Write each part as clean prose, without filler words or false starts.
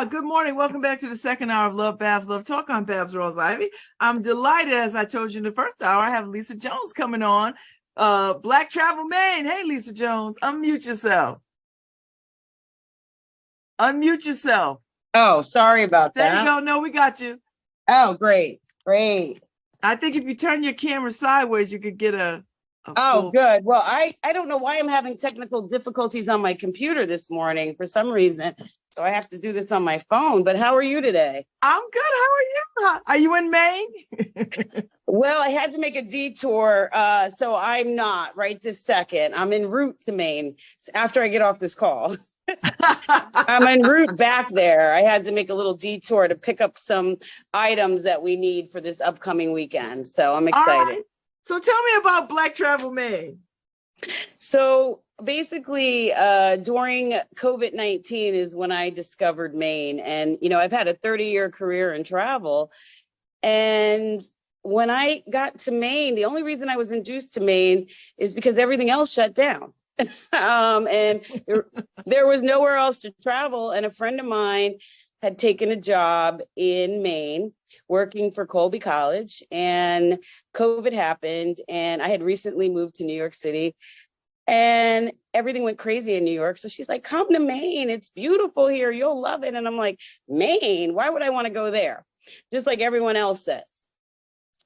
Good morning. Welcome back to the second hour of LoveBabz, LoveTalk on Babz Rawls-Ivy. I'm delighted, as I told you in the first hour, I have Lisa Jones coming on. Black Travel Maine. Hey, Lisa Jones, unmute yourself. Unmute yourself. Oh, sorry about that. There you go. No, we got you. Oh, great. Great. I think if you turn your camera sideways, you could get a Oh, good. Well, I don't know why I'm having technical difficulties on my computer this morning for some reason. So I have to do this on my phone. But how are you today? I'm good. How are you? Are you in Maine? Well, I had to make a detour. So I'm not right this second. I'm en route to Maine after I get off this call. I'm en route back there. I had to make a little detour to pick up some items that we need for this upcoming weekend. So I'm excited. So tell me about Black Travel Maine. So basically, during COVID-19 is when I discovered Maine. And, you know, I've had a 30-year career in travel. And when I got to Maine, the only reason I was induced to Maine is because everything else shut down. And there was nowhere else to travel. And a friend of mine had taken a job in Maine working for Colby College, and COVID happened, and I had recently moved to New York City, and everything went crazy in New York. So she's like, come to Maine. It's beautiful here. You'll love it. And I'm like, Maine? Why would I want to go there? Just like everyone else says.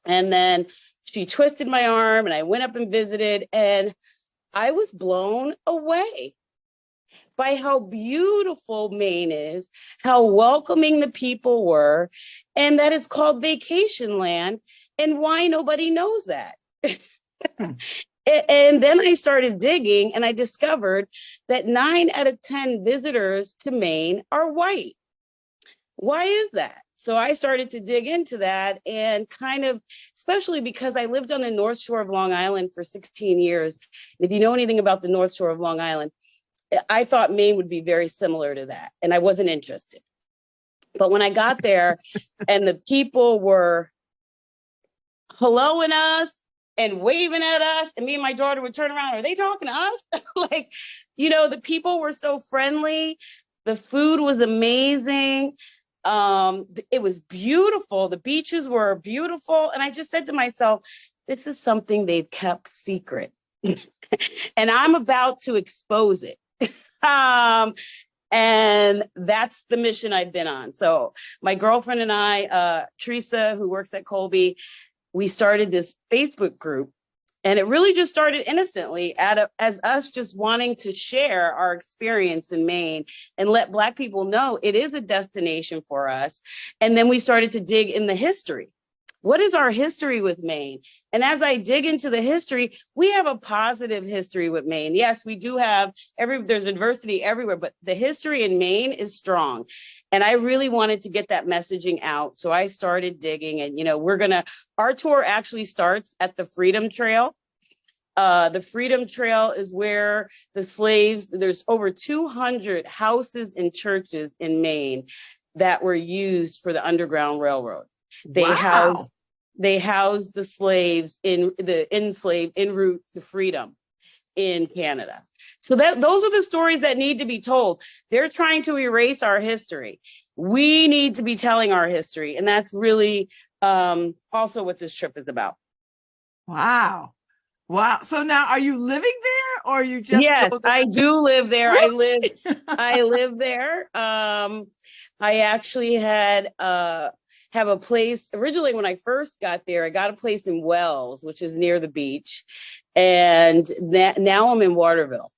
And then she twisted my arm, and I went up and visited, and I was blown away by how beautiful Maine is, how welcoming the people were, and that it's called vacation land, and why nobody knows that. And then I started digging, and I discovered that 9 out of 10 visitors to Maine are white. Why is that? So I started to dig into that, and kind of, especially because I lived on the North Shore of Long Island for 16 years. If you know anything about the North Shore of Long Island, I thought Maine would be very similar to that, and I wasn't interested. But when I got there and the people were helloing us and waving at us, and me and my daughter would turn around, are they talking to us? Like, you know, the people were so friendly. The food was amazing. It was beautiful. The beaches were beautiful. And I just said to myself, this is something they've kept secret. And I'm about to expose it. And that's the mission I've been on. So my girlfriend and I, Teresa, who works at Colby, we started this Facebook group, and it really just started innocently as us just wanting to share our experience in Maine and let Black people know it is a destination for us. And then we started to dig in the history. What is our history with Maine? And as I dig into the history, we have a positive history with Maine. Yes, we do have, there's adversity everywhere, but the history in Maine is strong. And I really wanted to get that messaging out. So I started digging, and, you know, our tour actually starts at the Freedom Trail. The Freedom Trail is where the slaves, there's over 200 houses and churches in Maine that were used for the Underground Railroad. They housed the slaves enslaved en route to freedom in Canada. So those are the stories that need to be told. They're trying to erase our history. We need to be telling our history. And that's really also what this trip is about. Wow. Wow. So now, are you living there, or are you just? Yes, I do live there. I live there. I actually have a place originally. When I first got there, I got a place in Wells, which is near the beach. And now I'm in Waterville,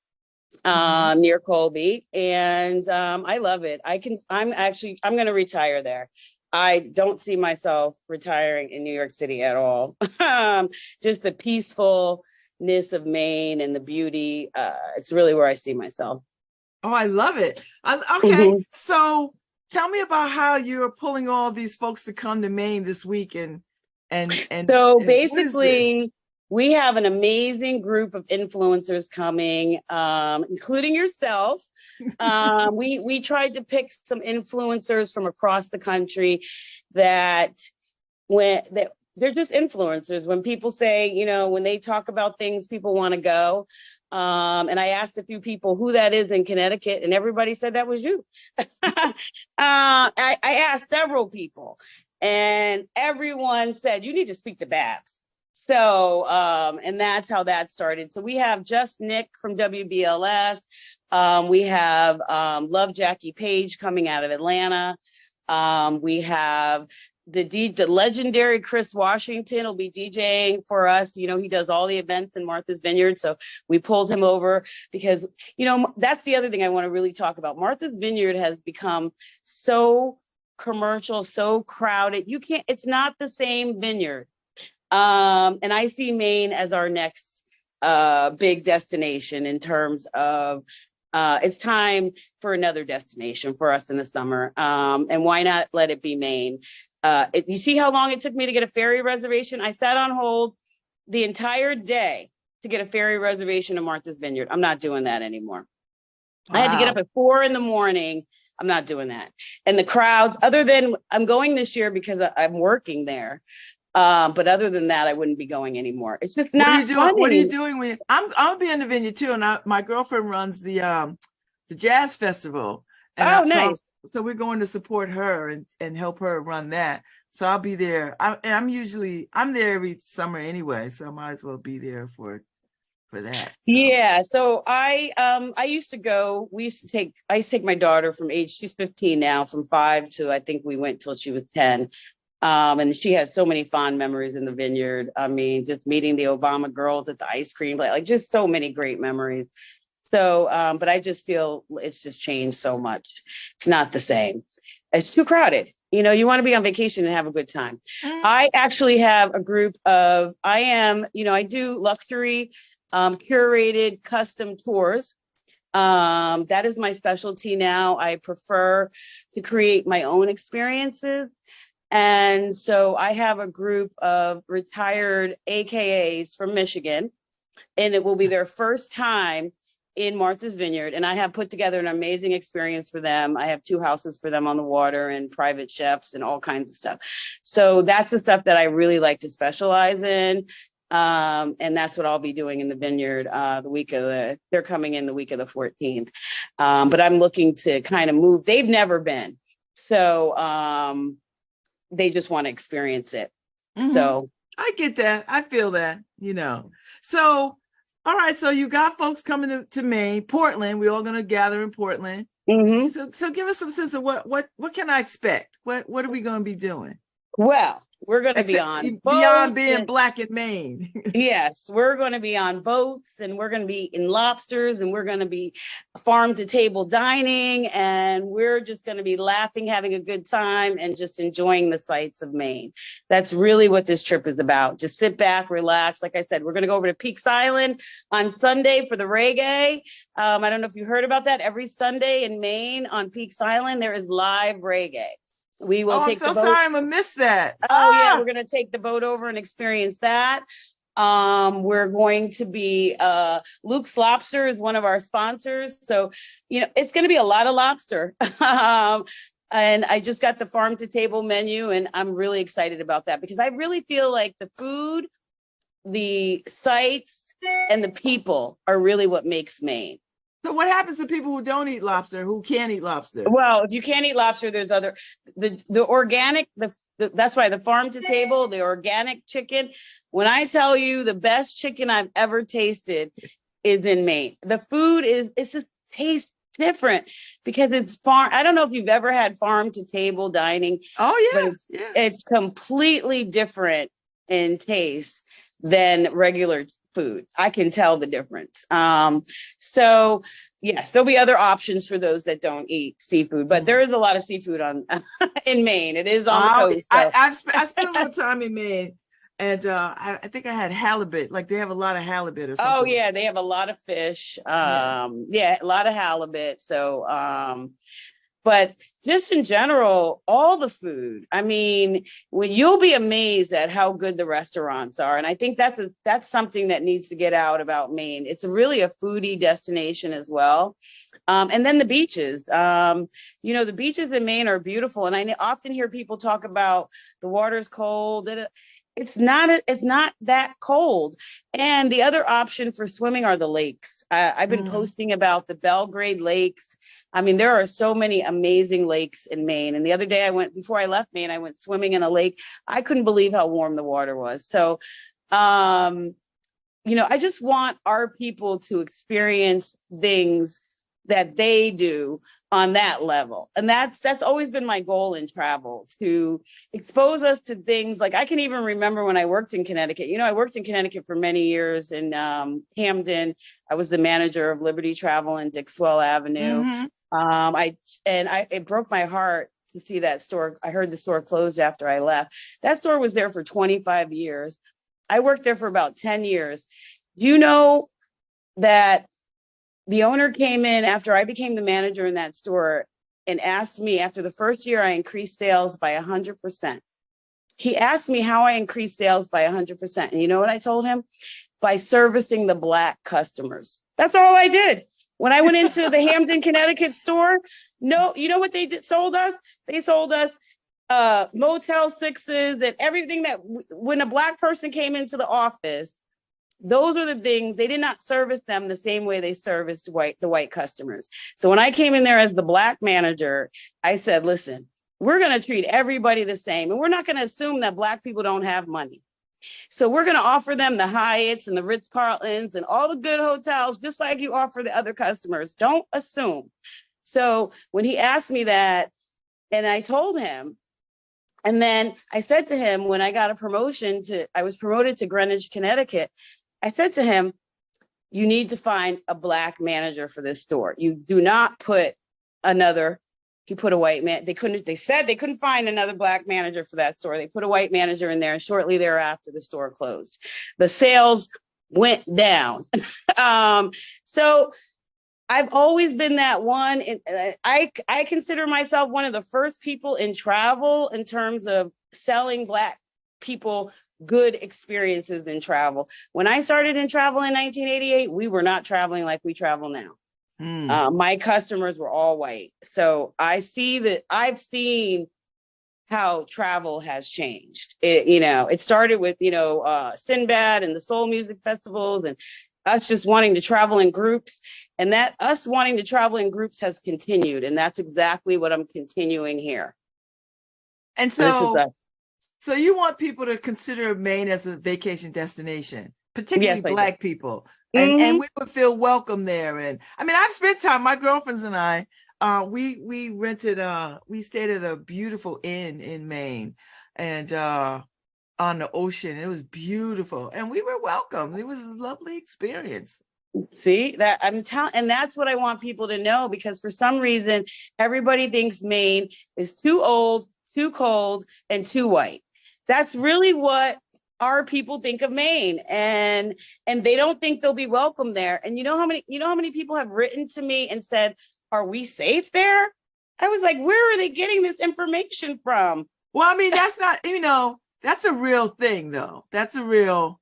near Colby. And I love it. I'm going to retire there. I don't see myself retiring in New York City at all. Just the peacefulness of Maine and the beauty. It's really where I see myself. Oh, I love it. Okay. So tell me about how you're pulling all these folks to come to Maine this week, and so basically we have an amazing group of influencers coming, including yourself. We tried to pick some influencers from across the country that they're just influencers. When people say, you know, when they talk about things, people want to go. And I asked a few people who that is in Connecticut, and everybody said that was you. I asked several people, and everyone said, you need to speak to Babz. So, and that's how that started. So we have Just Nick from WBLS. We have Love Jackie Page coming out of Atlanta. We have the legendary Chris Washington will be DJing for us. You know, he does all the events in Martha's Vineyard. So we pulled him over because, you know, that's the other thing I want to really talk about. Martha's Vineyard has become so commercial, so crowded. It's not the same vineyard. And I see Maine as our next big destination in terms of it's time for another destination for us in the summer. And why not let it be Maine? You see how long it took me to get a ferry reservation? I sat on hold the entire day to get a ferry reservation to Martha's Vineyard. I'm not doing that anymore. Wow. I had to get up at 4 a.m. I'm not doing that. And the crowds, other than I'm going this year because I'm working there. But other than that, I wouldn't be going anymore. It's just not funny. What are you doing when I'll be in the vineyard too? And my girlfriend runs the jazz festival. And nice. So we're going to support her and help her run that. So I'll be there. I'm there every summer anyway, so I might as well be there for that. So. Yeah. So I used to go. I used to take my daughter from she's 15 now, from 5 to I think we went till she was 10. And she has so many fond memories in the vineyard. I mean, just meeting the Obama girls at the ice cream, like just so many great memories. So, but I just feel it's just changed so much. It's not the same. It's too crowded. You know, you want to be on vacation and have a good time. I actually have a group of, I do luxury, curated custom tours. That is my specialty now. I prefer to create my own experiences. And so I have a group of retired AKAs from Michigan, and it will be their first time in Martha's Vineyard. And I have put together an amazing experience for them. I have 2 houses for them on the water and private chefs and all kinds of stuff. So that's the stuff that I really like to specialize in. And that's what I'll be doing in the vineyard they're coming in the week of the 14th. But I'm looking to kind of move. They've never been. So they just want to experience it. Mm-hmm. So I get that. I feel that, you know. So, all right. So you got folks coming to Maine, Portland. We're all going to gather in Portland. Mm-hmm. So give us some sense of what can I expect? What are we going to be doing? Well, we're going to be on beyond being Black in Maine. Yes, we're going to be on boats, and we're going to be in lobsters, and we're going to be farm to table dining, and we're just going to be laughing, having a good time, and just enjoying the sights of Maine. That's really what this trip is about. Just sit back, relax. Like I said, we're going to go over to Peaks Island on Sunday for the reggae. I don't know if you heard about that. Every Sunday in Maine on Peaks Island, there is live reggae. We will take the boat. Sorry, I'm gonna miss that. Yeah, we're gonna take the boat over and experience that. We're going to be Luke's Lobster is one of our sponsors, so you know it's gonna be a lot of lobster. And I just got the farm to table menu, and I'm really excited about that because I really feel like the food, the sights, and the people are really what makes Maine. So what happens to people who don't eat lobster, who can't eat lobster? Well, if you can't eat lobster, there's the organic, that's why the farm to table, the organic chicken. When I tell you the best chicken I've ever tasted is in Maine. The food it's just tastes different because it's farm. I don't know if you've ever had farm to table dining. Oh yeah, but it's completely different in taste than regular food. I can tell the difference. So yes, there'll be other options for those that don't eat seafood, but there is a lot of seafood in Maine. It is on the coast. So. I spent a little time in Maine, and I think I had halibut. Like they have a lot of halibut or something. Oh yeah, they have a lot of fish. A lot of halibut. So but just in general, all the food. I mean, you'll be amazed at how good the restaurants are. And I think that's something that needs to get out about Maine. It's really a foodie destination as well. And then the beaches. The beaches in Maine are beautiful. And I often hear people talk about the water's cold. it's not that cold. And the other option for swimming are the lakes. I've been posting about the Belgrade lakes. I mean, there are so many amazing lakes in Maine. And the other day before I left Maine, I went swimming in a lake. I couldn't believe how warm the water was. So, I just want our people to experience things that they do on that level. And that's always been my goal in travel, to expose us to things. Like, I can even remember when I worked in Connecticut. I worked in Connecticut for many years in Hamden. I was the manager of Liberty Travel in Dixwell Avenue. It broke my heart to see that store. I heard the store closed after I left. That store was there for 25 years. I worked there for about 10 years. Do you know that the owner came in after I became the manager in that store and asked me, after the first year, I increased sales by 100%. He asked me how I increased sales by 100%. And you know what I told him? By servicing the Black customers. That's all I did. When I went into the Hamden, Connecticut store, no, you know what sold us? They sold us Motel 6s and everything that when a Black person came into the office, those are the things. They did not service them the same way they serviced the white customers. So when I came in there as the Black manager, I said, listen, we're going to treat everybody the same. And we're not going to assume that Black people don't have money. So we're going to offer them the Hyatts and the Ritz-Carltons and all the good hotels, just like you offer the other customers. Don't assume. So when he asked me that, and I told him, and then I said to him, when I got a promotion I was promoted to Greenwich, Connecticut, I said to him, you need to find a Black manager for this store. You do not put he put a white man. They said they couldn't find another Black manager for that store. They put a white manager in there, and shortly thereafter, the store closed. The sales went down. So I've always been that one. I consider myself one of the first people in travel in terms of selling Black people good experiences in travel. When I started in travel in 1988, we were not traveling like we travel now. My customers were all white. So I've seen how travel has changed. It started with, Sinbad and the soul music festivals and us just wanting to travel in groups. And that us wanting to travel in groups has continued. And that's exactly what I'm continuing here. And so you want people to consider Maine as a vacation destination, particularly Black people. And we would feel welcome there. And I mean, I've spent time, my girlfriends and I, we stayed at a beautiful inn in Maine and on the ocean. It was beautiful. And we were welcome. It was a lovely experience. See that and that's what I want people to know, because for some reason, everybody thinks Maine is too old, too cold, and too white. That's really what our people think of Maine, and they don't think they'll be welcome there. And you know how many people have written to me and said, are we safe there? I was like, where are they getting this information from? Well, I mean, that's not, that's a real thing though. That's a real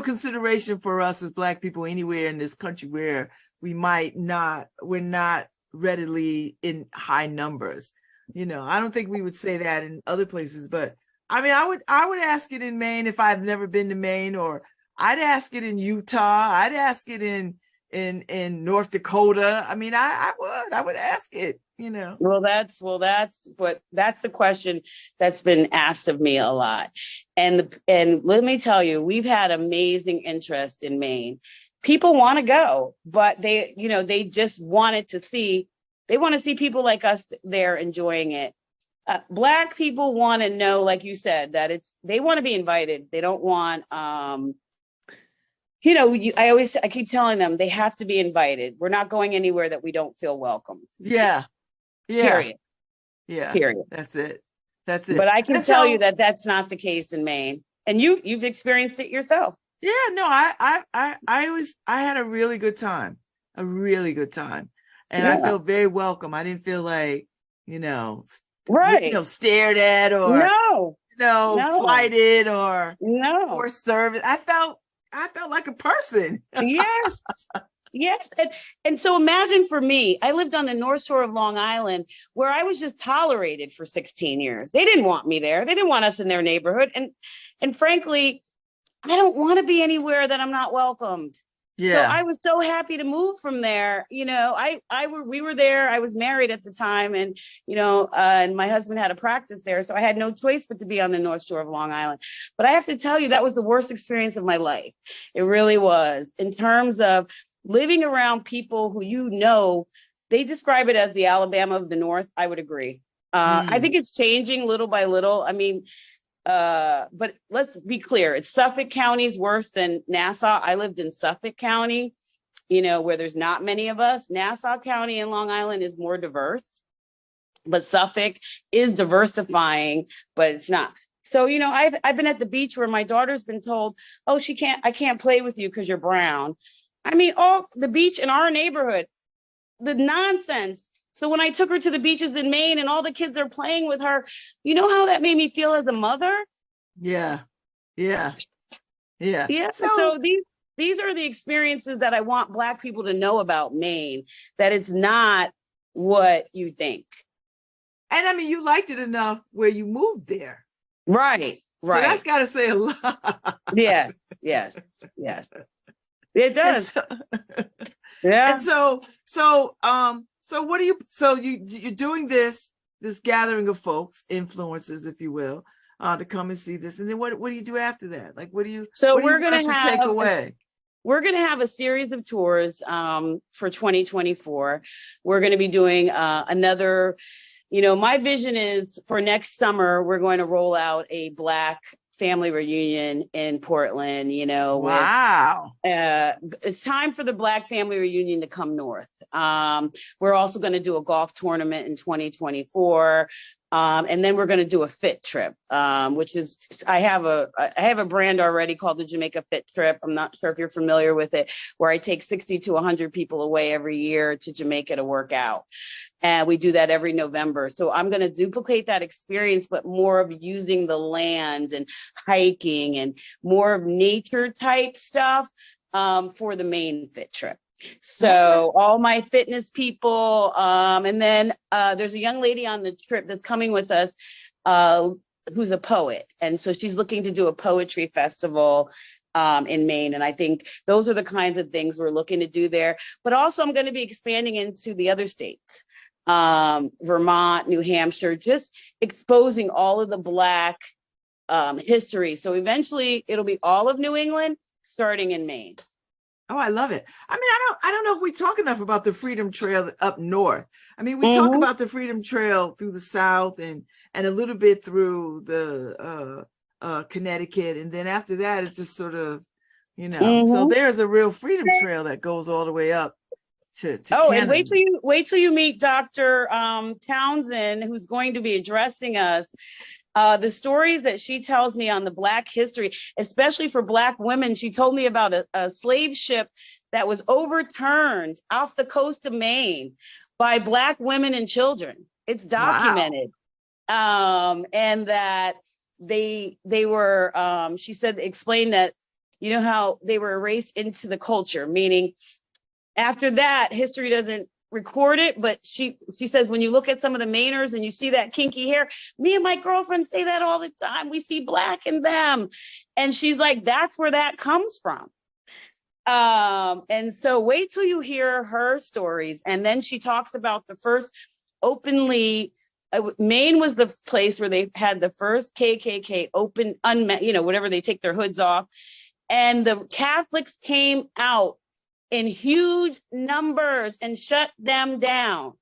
consideration for us as Black people anywhere in this country where we're not readily in high numbers. I don't think we would say that in other places, but I mean, I would ask it in Maine if I've never been to Maine, or I'd ask it in Utah. I'd ask it in North Dakota. I mean, I would ask it, Well, that's the question that's been asked of me a lot. And let me tell you, we've had amazing interest in Maine. People want to go, but they just wanted to see, they want to see people like us there enjoying it. Black people want to know, like you said, that they want to be invited. They don't want, I keep telling them they have to be invited. We're not going anywhere that we don't feel welcome. Yeah. Period. Yeah. Period. That's it. But I can tell you that that's not the case in Maine, and you've experienced it yourself. Yeah. No, I had a really good time. And I felt very welcome. I didn't feel like, stared at or slighted or service. I felt like a person. Yes. Yes. And so imagine for me, I lived on the North Shore of Long Island where I was just tolerated for 16 years. They didn't want me there. They didn't want us in their neighborhood. And frankly, I don't want to be anywhere that I'm not welcomed. So I was so happy to move from there. You know, we were there. I was married at the time, and and my husband had a practice there, so I had no choice but to be on the North Shore of Long Island. But I have to tell you, that was the worst experience of my life. It really was, in terms of living around people who they describe it as the Alabama of the North. I would agree. I think it's changing little by little. I mean, but let's be clear, it's Suffolk County's worse than Nassau. I lived in Suffolk County, where there's not many of us. Nassau County and Long Island is more diverse, but Suffolk is diversifying, but it's not. So, I've been at the beach where my daughter's been told, oh, I can't play with you because you're brown. I mean, the beach in our neighborhood, the nonsense. So when I took her to the beaches in Maine and all the kids are playing with her, you know how that made me feel as a mother? Yeah. So these are the experiences that I want Black people to know about Maine, that it's not what you think. And I mean, you liked it enough where you moved there. Right. So that's got to say a lot. Yes. It does. And so what are you're doing this gathering of folks, influencers, if you will, to come and see this. And then what do you do after that? Like, we're going to take away? We're going to have a series of tours for 2024. We're going to be doing another, my vision is for next summer, we're going to roll out a Black family reunion in Portland, Wow. It's time for the Black family reunion to come north. We're also going to do a golf tournament in 2024. And then we're going to do a fit trip, which is, I have a brand already called the Jamaica Fit Trip. I'm not sure if you're familiar with it, where I take 60 to 100 people away every year to Jamaica to work out. And we do that every November. So I'm going to duplicate that experience, but more of using the land and hiking and more of nature type stuff for the main fit trip. So all my fitness people, and then there's a young lady on the trip that's coming with us who's a poet. And so she's looking to do a poetry festival in Maine. And I think those are the kinds of things we're looking to do there. But also I'm going to be expanding into the other states, Vermont, New Hampshire, just exposing all of the Black history. So eventually it'll be all of New England, starting in Maine. Oh, I love it. I mean, I don't know if we talk enough about the Freedom Trail up north. I mean, we talk about the Freedom Trail through the South and a little bit through the Connecticut. And then after that, it's just sort of, so there's a real Freedom Trail that goes all the way up to Canada. And wait till you meet Dr. Townsend, who's going to be addressing us. The stories that she tells me on the Black history, especially for Black women. She told me about a slave ship that was overturned off the coast of Maine by Black women and children. It's documented. Wow. And that they were, she said, explained that, how they were erased into the culture, meaning after that, history doesn't record it, but she says when you look at some of the Mainers and you see that kinky hair, me and my girlfriend say that all the time, we see Black in them. And she's like, that's where that comes from. And so wait till you hear her stories. And then she talks about the first openly, Maine was the place where they had the first KKK open, whatever, they take their hoods off. And the Catholics came out in huge numbers and shut them down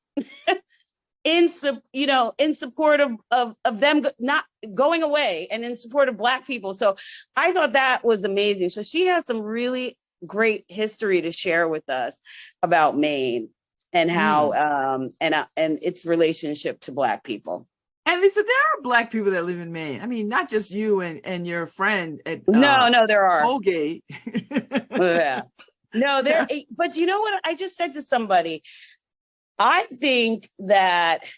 in support of them not going away and in support of Black people. So I thought that was amazing. So she has some really great history to share with us about Maine and how and its relationship to Black people. And Lisa, there are Black people that live in Maine. I mean, not just you and your friend at no, there are Colgate. Yeah. No, but you know what? I just said to somebody, I think that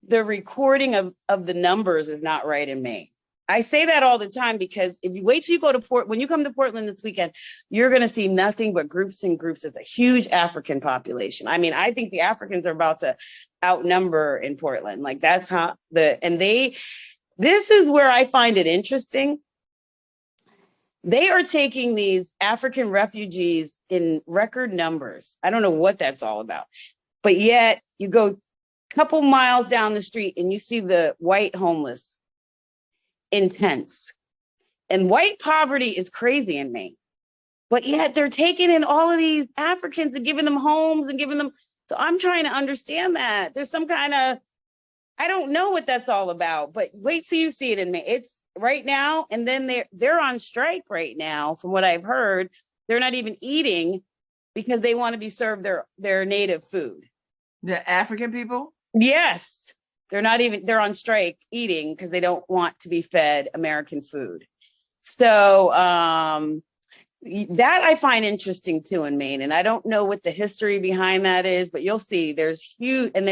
the recording of the numbers is not right in Maine. I say that all the time because if you wait till you go to when you come to Portland this weekend, you're going to see nothing but groups and groups. It's a huge African population. I mean, I think the Africans are about to outnumber in Portland. Like that's how this is where I find it interesting. They are taking these African refugees in record numbers. I don't know what that's all about, but yet you go a couple miles down the street and you see the white homeless in tents. And white poverty is crazy in Maine, but yet they're taking in all of these Africans and giving them homes and giving them. So I'm trying to understand that there's some kind of, I don't know what that's all about, but wait till you see it in Maine. It's right now. And then they're on strike right now. From what I've heard, they're not even eating because they want to be served their native food. The African people? Yes. They're on strike eating because they don't want to be fed American food. So that I find interesting too in Maine. And I don't know what the history behind that is, but you'll see there's huge, and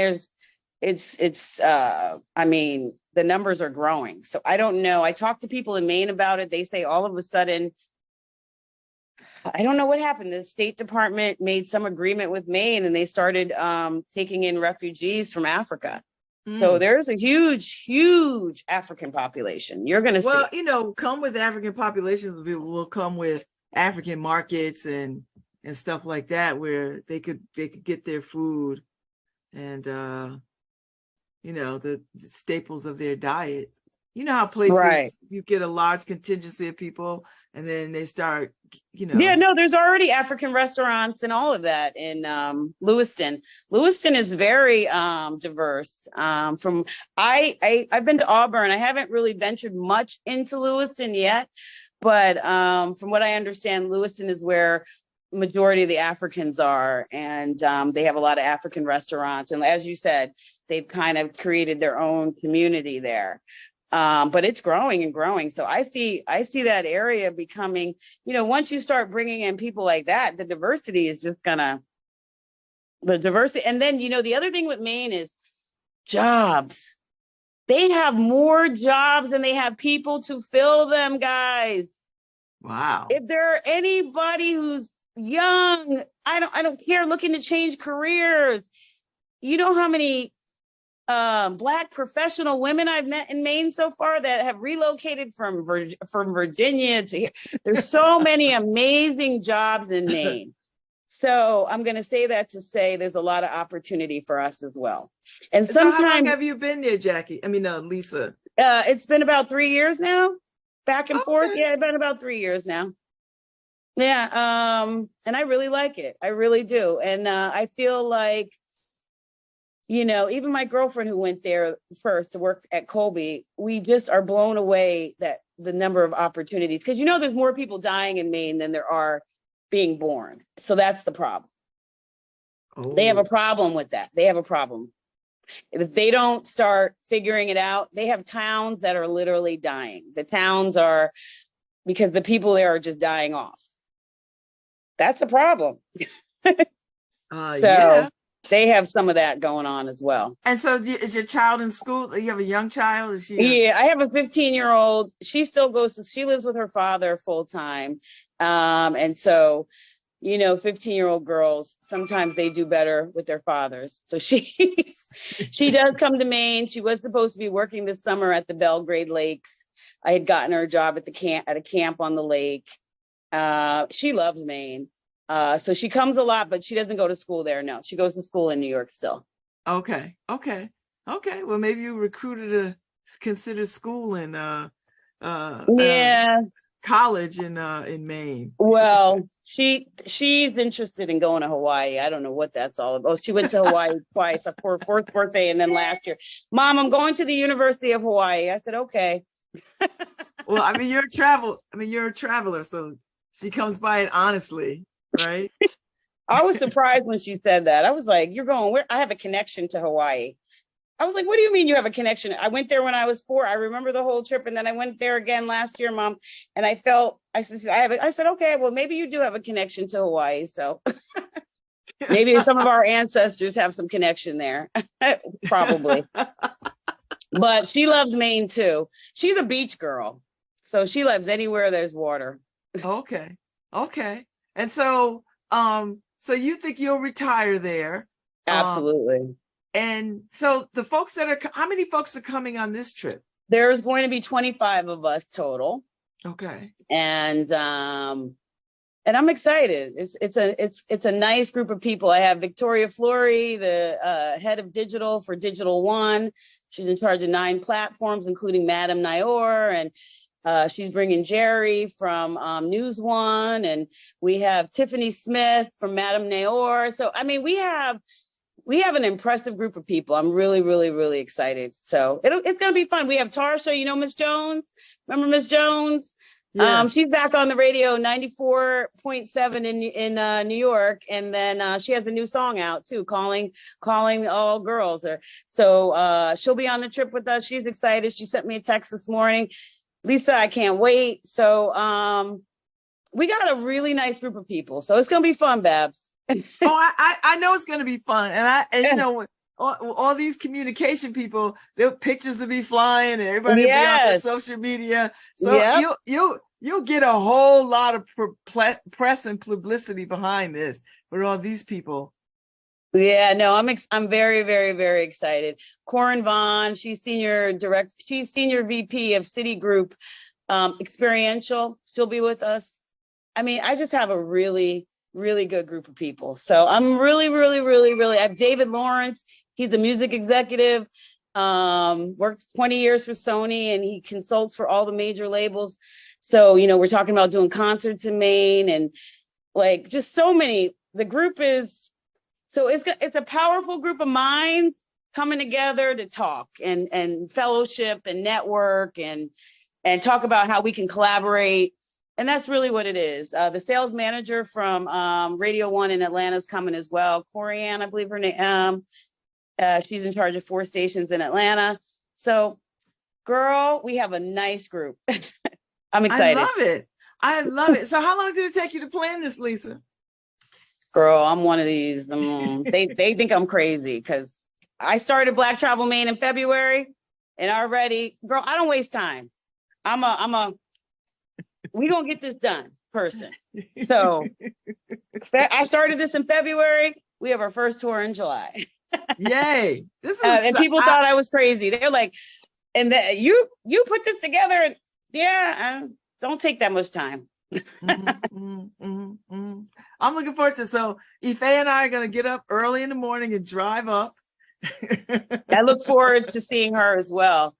I mean, the numbers are growing. So I don't know. I talked to people in Maine about it. They say all of a sudden, I don't know what happened. The State Department made some agreement with Maine and they started taking in refugees from Africa. So there's a huge, huge African population. You're going to see. Well, you know, come with African populations will come with African markets and stuff like that, where they could get their food and you know, the staples of their diet. You know how places you get a large contingency of people and then they start, you know. Yeah, no, there's already African restaurants and all of that in Lewiston. Lewiston is very diverse. I've been to Auburn. I haven't really ventured much into Lewiston yet, but from what I understand, Lewiston is where majority of the Africans are, and they have a lot of African restaurants. And as you said, they've kind of created their own community there. But it's growing and growing. So I see that area becoming, you know, once you start bringing in people like that, the diversity is just the diversity. And then, you know, the other thing with Maine is jobs. They have more jobs than they have people to fill them, guys. Wow. If there are anybody who's young, I don't care, looking to change careers. You know how many Black professional women I've met in Maine so far that have relocated from Virginia to here. There's so many amazing jobs in Maine. So I'm going to say that to say there's a lot of opportunity for us as well. And sometimes, so how long have you been there, Jackie? I mean, Lisa. It's been about 3 years now, back and forth. Yeah, it's been about 3 years now. Yeah, and I really like it. I really do. And I feel like, you know, even my girlfriend who went there first to work at Colby, we just are blown away that the number of opportunities, because, you know, there's more people dying in Maine than there are being born. So that's the problem. Oh. They have a problem with that. They have a problem. If they don't start figuring it out, they have towns that are literally dying. The towns are, because the people there are just dying off. That's a problem. Yeah. They have some of that going on as well. And so is your child in school? You have a young child? Is she Yeah, I have a 15-year-old. She still she lives with her father full time. And so, you know, 15-year-old girls, sometimes they do better with their fathers. So she does come to Maine. She was supposed to be working this summer at the Belgrade Lakes. I had gotten her a job at a camp on the lake. She loves Maine. So she comes a lot, but she doesn't go to school there. No, she goes to school in New York still. Okay. Well, maybe you recruited to consider school in college in Maine. Well, she's interested in going to Hawaii. I don't know what that's all about. She went to Hawaii twice, her fourth birthday, and then last year, Mom, I'm going to the University of Hawaii. I said, okay. Well, I mean, you're a traveler, so she comes by it honestly. Right. I was surprised when she said that. I was like, you're going where? I have a connection to Hawaii. I was like, what do you mean you have a connection? I went there when I was 4. I remember the whole trip. And then I went there again last year, Mom. And I said, okay, well, maybe you do have a connection to Hawaii. So maybe some of our ancestors have some connection there. Probably. But she loves Maine too. She's a beach girl. So she loves anywhere there's water. Okay. Okay. And so, so you think you'll retire there? Absolutely. And so the folks that are, how many folks are coming on this trip? There's going to be 25 of us total. Okay. And I'm excited. It's a nice group of people. I have Victoria Flory, the head of digital for Digital One. She's in charge of 9 platforms, including Madame Nayor, and she's bringing Jerry from News One, and we have Tiffany Smith from Madame Nayor. So I mean, we have an impressive group of people. I'm really, really, really excited. So it's going to be fun. We have Tarsha, you know, Miss Jones. Remember Miss Jones? Yes. She's back on the radio, 94.7 in New York. And then she has a new song out too, calling all girls. So she'll be on the trip with us. She's excited. She sent me a text this morning. Lisa, I can't wait. So we got a really nice group of people. So it's going to be fun, Babz. I know it's going to be fun. And you know, all these communication people, their pictures will be flying and everybody will be on their social media. So you'll get a whole lot of press and publicity behind this for all these people. Yeah, no, I'm very, very, very excited. Corin Vaughn, she's senior VP of Citigroup Experiential. She'll be with us. I mean, I just have a really, really good group of people. So I'm really, really, really, really, I have David Lawrence. He's the music executive, worked 20 years for Sony, and he consults for all the major labels. So, you know, we're talking about doing concerts in Maine and like just so many. The group is, so it's a powerful group of minds coming together to talk and fellowship and network and talk about how we can collaborate. And that's really what it is. The sales manager from Radio One in Atlanta is coming as well. Corianne, I believe her name. She's in charge of 4 stations in Atlanta. So, girl, we have a nice group. I'm excited. I love it. So how long did it take you to plan this, Lisa? Girl, I'm one of these. They think I'm crazy because I started Black Travel Maine in February, and already, girl, I don't waste time. We gonna get this done person. So I started this in February. We have our first tour in July. Yay! This is and people thought I was crazy. They're like, and you put this together, and don't take that much time. I'm looking forward to it. So Ife and I are going to get up early in the morning and drive up. I look forward to seeing her as well.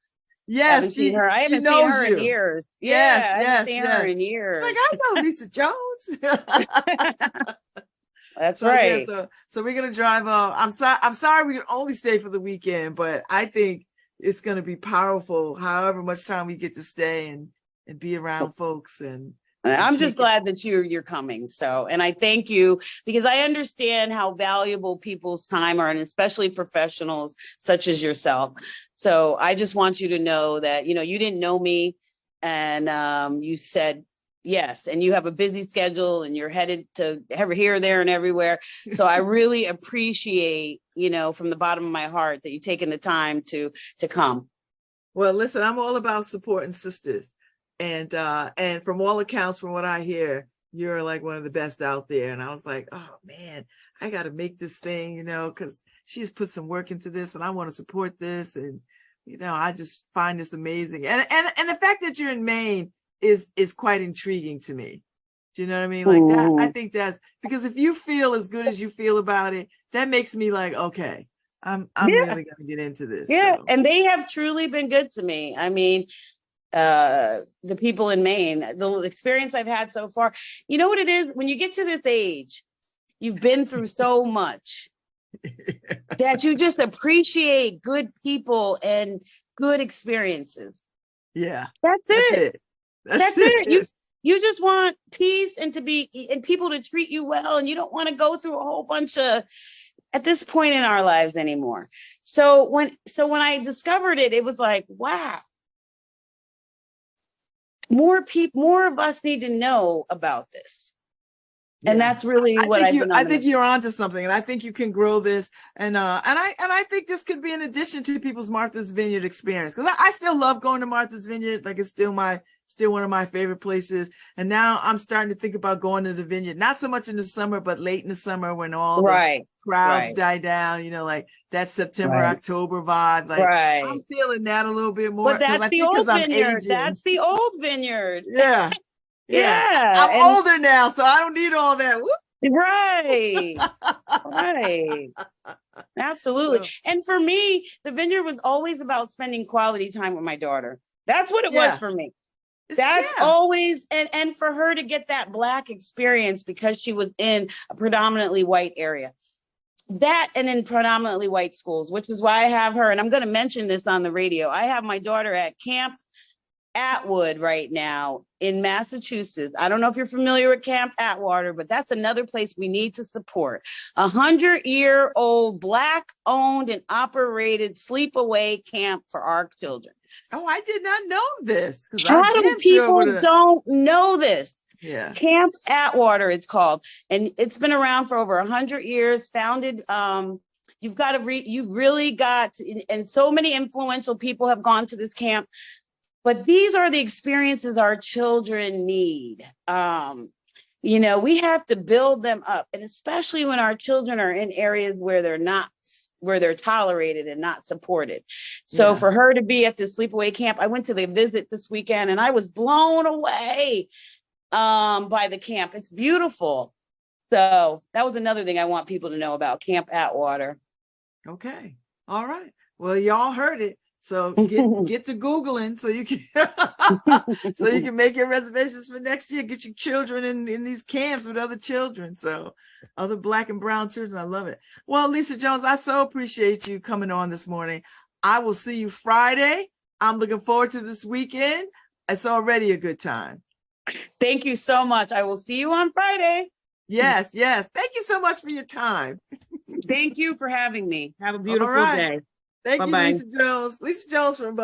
Yes, I haven't seen her in years. Yes, I haven't seen her in years. She's like, I know Lisa Jones. That's right. Yeah, so we're gonna drive up. I'm sorry we can only stay for the weekend, but I think it's gonna be powerful. However much time we get to stay and be around folks and. I'm just glad that you're coming. So, and I thank you because I understand how valuable people's time are, and especially professionals such as yourself. So I just want you to know that, you know, you didn't know me and you said yes, and you have a busy schedule and you're headed to here, there, and everywhere. So I really appreciate, you know, from the bottom of my heart that you've taken the time to come. Well, listen, I'm all about supporting sisters. And from all accounts, from what I hear, you're like one of the best out there. And I was like, oh man, I got to make this thing, you know, because she's put some work into this and I want to support this. And, you know, I just find this amazing. And the fact that you're in Maine is quite intriguing to me. Do you know what I mean? Like that, I think that's because if you feel as good as you feel about it, that makes me like, okay, I'm really going to get into this. Yeah. So. And they have truly been good to me. I mean, the people in Maine, the experience I've had so far, you know what it is? When you get to this age, you've been through so much that you just appreciate good people and good experiences. Yeah. That's it. You just want peace and people to treat you well, and you don't want to go through a whole bunch of at this point in our lives anymore. So when I discovered it, it was like, wow. More of us need to know about this. And that's really what I've been on. I think you're onto something, and I think you can grow this. And I think this could be an addition to people's Martha's Vineyard experience, because I still love going to Martha's Vineyard. Like, it's still one of my favorite places. And now I'm starting to think about going to the vineyard, not so much in the summer, but late in the summer when all the crowds die down, you know, like that September, October vibe. Like, I'm feeling that a little bit more. But that's the old vineyard. That's the old vineyard. Yeah. I'm older now, so I don't need all that. Whoop. Right. Absolutely. And for me, the vineyard was always about spending quality time with my daughter. That's what it was for me. That's always, and for her to get that Black experience, because she was in a predominantly white area. That, and in predominantly white schools, which is why I have her, and I'm going to mention this on the radio. I have my daughter at Camp Atwood right now in Massachusetts. I don't know if you're familiar with Camp Atwater, but that's another place we need to support. 100-year-old Black owned and operated sleepaway camp for our children. Oh, I did not know this. A lot of people don't know this. Yeah. Camp Atwater, it's called. And it's been around for over 100 years, founded. You've got to you've really got, and so many influential people have gone to this camp. But these are the experiences our children need. You know, we have to build them up. And especially when our children are in areas where they're tolerated and not supported. So for her to be at this sleepaway camp, I went to the visit this weekend and I was blown away by the camp. It's beautiful. So that was another thing I want people to know about Camp Atwater. Okay. All right. Well, y'all heard it. So get to Googling so you can make your reservations for next year. Get your children in these camps with other children. So other Black and brown children. I love it. Well, Lisa Jones, I so appreciate you coming on this morning. I will see you Friday. I'm looking forward to this weekend. It's already a good time. Thank you so much. I will see you on Friday. Yes. Thank you so much for your time. Thank you for having me. Have a beautiful day. Thank Bye-bye. you, Lisa Jones. Lisa Jones from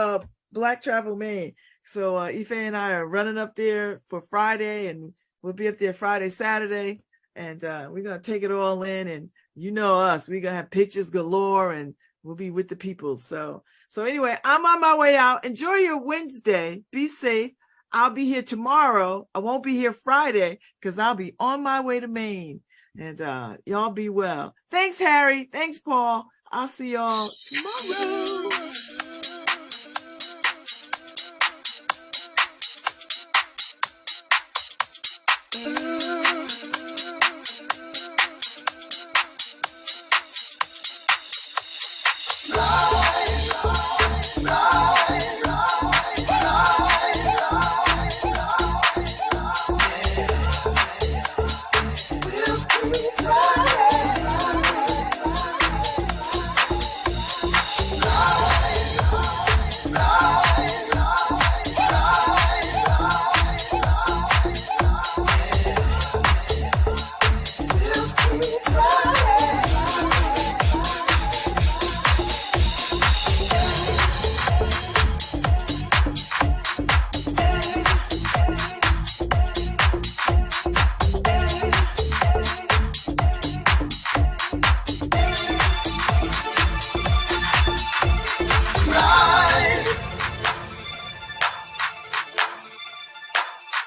Black Travel Maine. So Ife and I are running up there for Friday, and we'll be up there Friday, Saturday, and we're going to take it all in. And you know us, we're going to have pictures galore, and we'll be with the people. So anyway, I'm on my way out. Enjoy your Wednesday. Be safe. I'll be here tomorrow. I won't be here Friday because I'll be on my way to Maine. And y'all be well. Thanks, Harry. Thanks, Paul. I'll see y'all tomorrow.